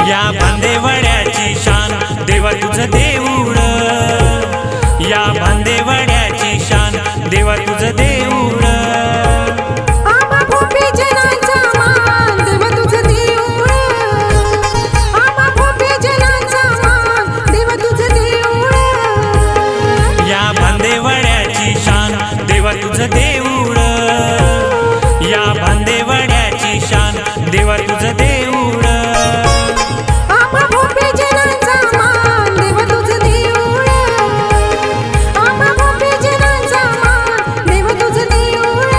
या भांदेवड्याची शान देवा तुझं देऊळ, या भांदेवड्याची शान देवा तुझं देऊळ। आम्हा भोपी जनाचा मान देवा तुझं देऊळ, आम्हा भोपी जनाचा मान देवा तुझं देऊळ। या भांदेवड्याची शान देवा तुझं देऊळ, या भांदेवड्याची शान देवा तुझं देऊळ। आम्हा भोपी जनाचा मान देवा तुझं देऊळ, आम्हा भोपी जनाचा मान देवा तुझं देऊळ।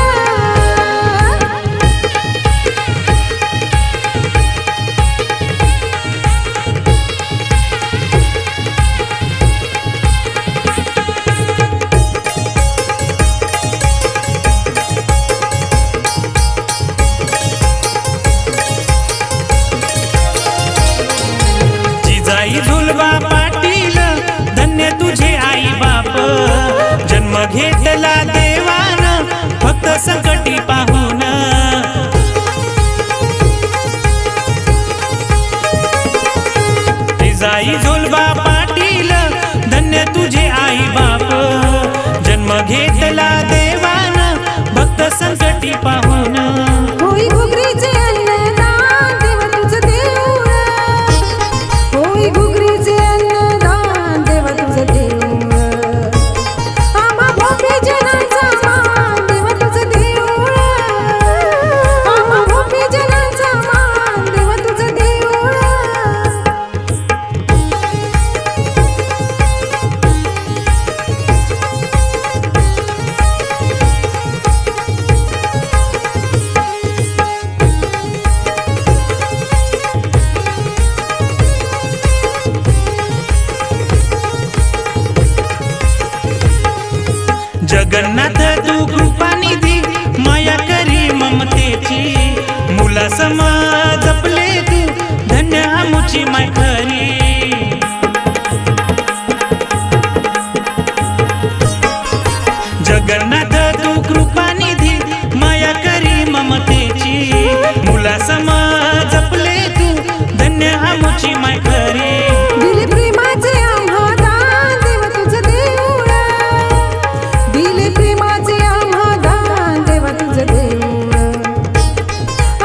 जिजाई झुलबा पाटील धन्य तुझे आई बाप, जन्म घेतला देवान फक्त संकटी पाहून। जिजाई झुलबा पाटील धन्य तुझे आई बाप, जन्म घेतला देवान फक्त संकटी पाहून। होई घुगरीचे अन्नदान देवा तुझं देऊळ, होई घुगरीचे अन्नदान देवा तुझं देऊळ। आम्हा भोपी जनाचा मान देवा तुझं देऊळ, आम्हा भोपी जनाचा मान देवा तुझं देऊळ। जगन्नाथ तू कृपानिधी माया करी ममतेची, मुलासम जपले तू धन्य आमुची माय खरी। जगन्नाथ तू कृपानिधी माया करी ममतेची, मुलासम जपले तू धन्य आमुची माय खरी। दिले प्रेमाचे आम्हा दान देवा तुझं देऊळ, दिले प्रेमाचे आम्हा दान देवा तुझं देऊळ।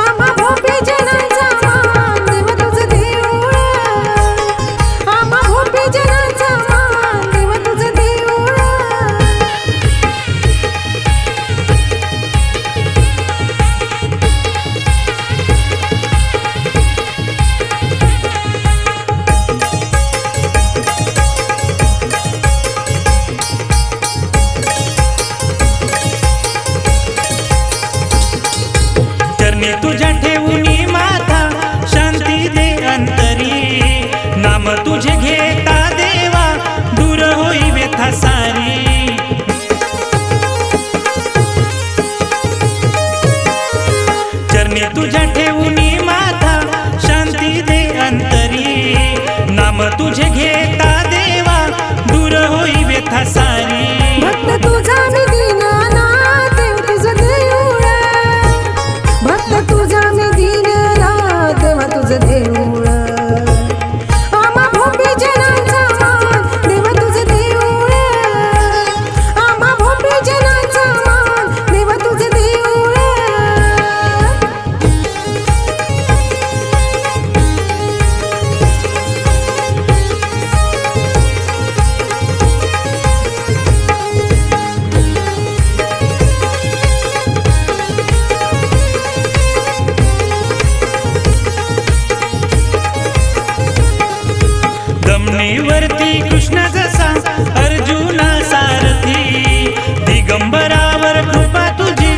आम्हा भोपी जनाचा मान देवा तुझं देऊळ, आम्हा भोपी जनाचा मान देवा तुझं देऊळ। चरणी तुझ्या ठेवूनी माता शांती दे अंतरी, नाम तुझे घेता देवा दूर होई व्यथा सारी। चरणी तुझ्या ठेवूनी माता शांती दे अंतरी, नाम तुझे घेता देवा दूर होई व्यथा सारी। भक्त तुझा मी दीननाथ देव तुझं देऊळ, भक्त तुझा मी दीननाथ देवा तुझं देऊळ। आम्हा भोपी जनाचा मान देवा तुझं देऊळ, आम्हा भोपी जनाचा मान देवा तुझं देऊळ। दमणीवरती कृष्ण जसा अर्जुना सारथी, दिगंबरावर कृपा तुझी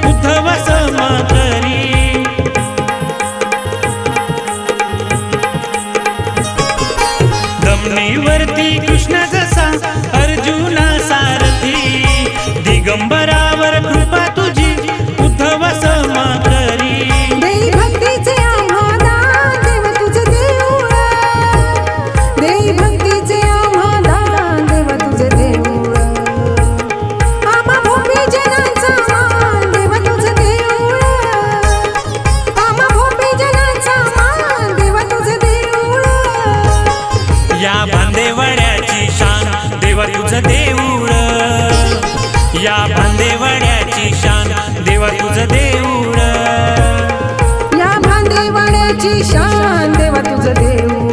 उद्धव सम करी। दमणीवरती कृष्ण जसा अर्जुना सारथी, दिगंबरावर कृपा तुझी उद्धव सम करी। देई भक्तीचे आम्हा दान देवा तुझं देऊळ, देई भक्तीचे आम्हा भांदेवाड्याची शान देवा तुझं देऊळ या भांदेवाड्याची शान देवा तुझं देऊळ